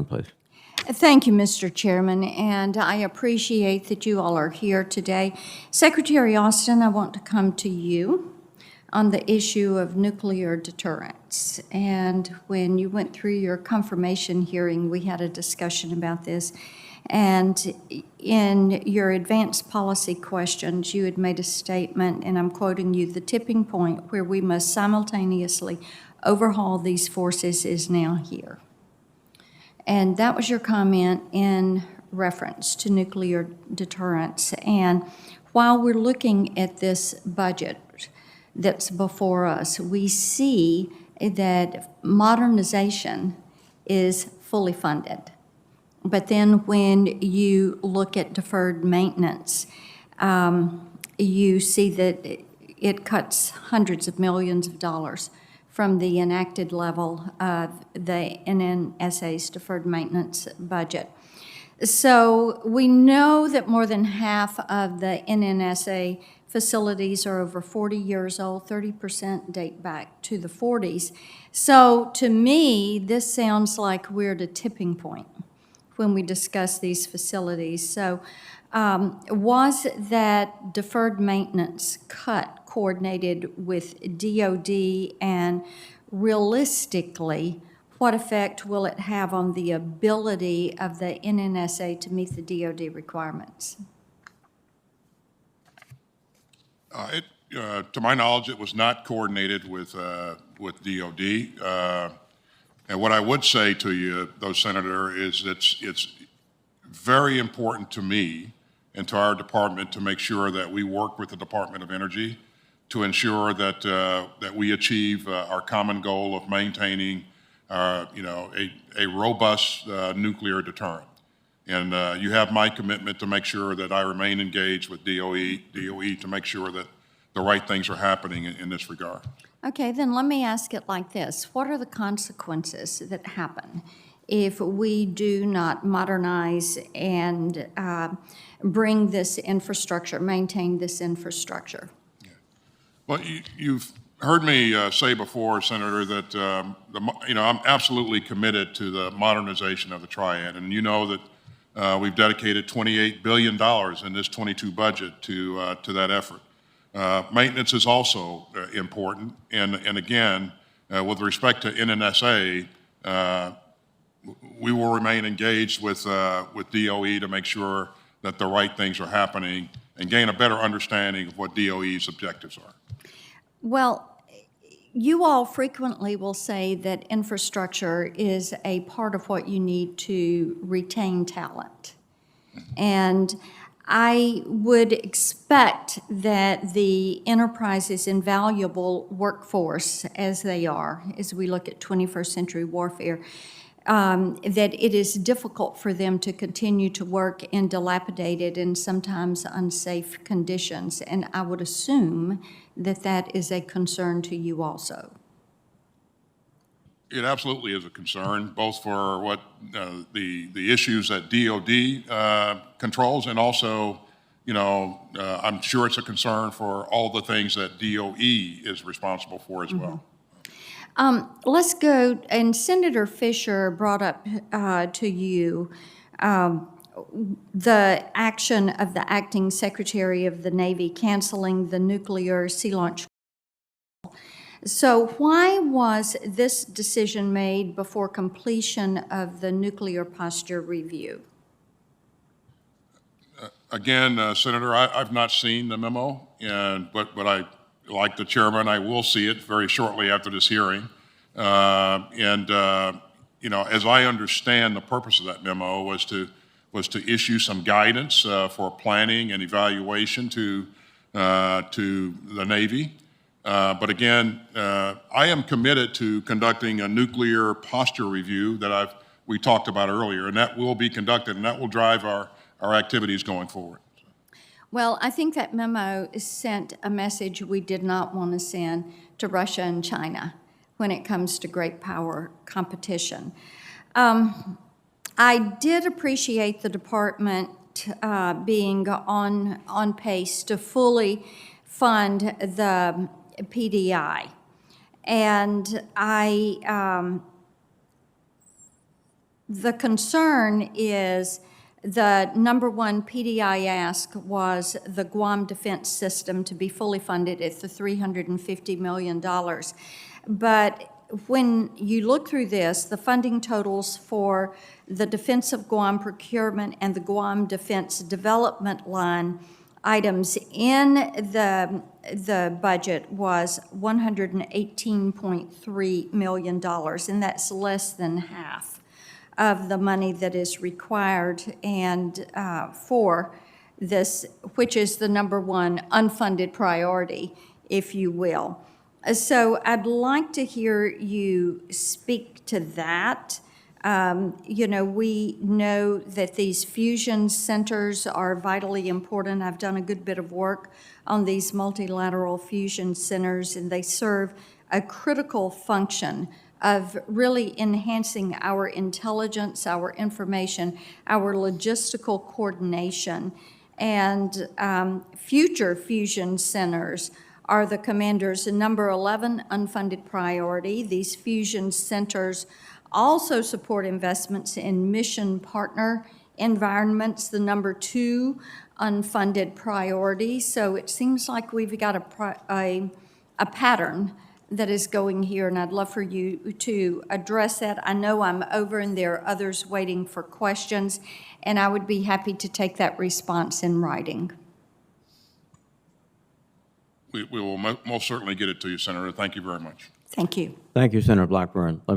Blackburn, please. Thank you, Mr. Chairman, and I appreciate that you all are here today. Secretary Austin, I want to come to you on the issue of nuclear deterrence. And when you went through your confirmation hearing, we had a discussion about this. And in your advanced policy questions, you had made a statement, and I'm quoting you, "The tipping point where we must simultaneously overhaul these forces is now here." And that was your comment in reference to nuclear deterrence. And while we're looking at this budget that's before us, we see that modernization is fully funded. But then when you look at deferred maintenance, you see that it cuts hundreds of millions of dollars from the enacted level of the NNSA's deferred maintenance budget. So we know that more than half of the NNSA facilities are over 40 years old, 30% date back to the 40s. So to me, this sounds like we're at a tipping point when we discuss these facilities. So was that deferred maintenance cut coordinated with DOD, and realistically, what effect will it have on the ability of the NNSA to meet the DOD requirements? To my knowledge, it was not coordinated with DOD. And what I would say to you, though, Senator, is it's very important to me and to our department to make sure that we work with the Department of Energy to ensure that that we achieve our common goal of maintaining, a robust nuclear deterrent. And you have my commitment to make sure that I remain engaged with DOE to make sure that the right things are happening in this regard. Okay, then let me ask it like this. What are the consequences that happen if we do not modernize and bring this infrastructure, maintain this infrastructure? Yeah. Well, you've heard me say before, Senator, that I'm absolutely committed to the modernization of the Triad, and you know that we've dedicated $28 billion in this 22 budget to that effort. Maintenance is also important, and again, with respect to NNSA, we will remain engaged with DOE to make sure that the right things are happening and gain a better understanding of what DOE's objectives are. Well, you all frequently will say that infrastructure is a part of what you need to retain talent. And I would expect that the enterprise's invaluable workforce, as they are, as we look at 21st century warfare, that it is difficult for them to continue to work in dilapidated and sometimes unsafe conditions. And I would assume that that is a concern to you also. It absolutely is a concern, both for what the issues that DOD controls, and also, I'm sure it's a concern for all the things that DOE is responsible for as well. Let's go, and Senator Fisher brought up to you the action of the acting Secretary of the Navy canceling the nuclear sea launch. So why was this decision made before completion of the nuclear posture review? Again, Senator, I've not seen the memo, but I, like the chairman, I will see it very shortly after this hearing. As I understand, the purpose of that memo was to issue some guidance for planning and evaluation to the Navy. But again, I am committed to conducting a nuclear posture review that we talked about earlier, and that will be conducted, and that will drive our activities going forward. Well, I think that memo sent a message we did not want to send to Russia and China when it comes to great power competition. I did appreciate the department being on pace to fully fund the PDI. And I The concern is the number one PDI ask was the Guam Defense System to be fully funded at the $350 million. But when you look through this, the funding totals for the Defense of Guam procurement and the Guam Defense Development line items in the budget was $118.3 million, and that's less than half of the money that is required and for this, which is the number one unfunded priority, if you will. So I'd like to hear you speak to that. We know that these fusion centers are vitally important. I've done a good bit of work on these multilateral fusion centers, and they serve a critical function of really enhancing our intelligence, our information, our logistical coordination. And future fusion centers are the commander's number 11 unfunded priority. These fusion centers also support investments in mission partner environments, the number 2 unfunded priority. So it seems like we've got a pattern that is going here, and I'd love for you to address that. I know I'm over and there are others waiting for questions, and I would be happy to take that response in writing. We will most certainly get it to you, Senator. Thank you very much. Thank you. Thank you, Senator Blackburn.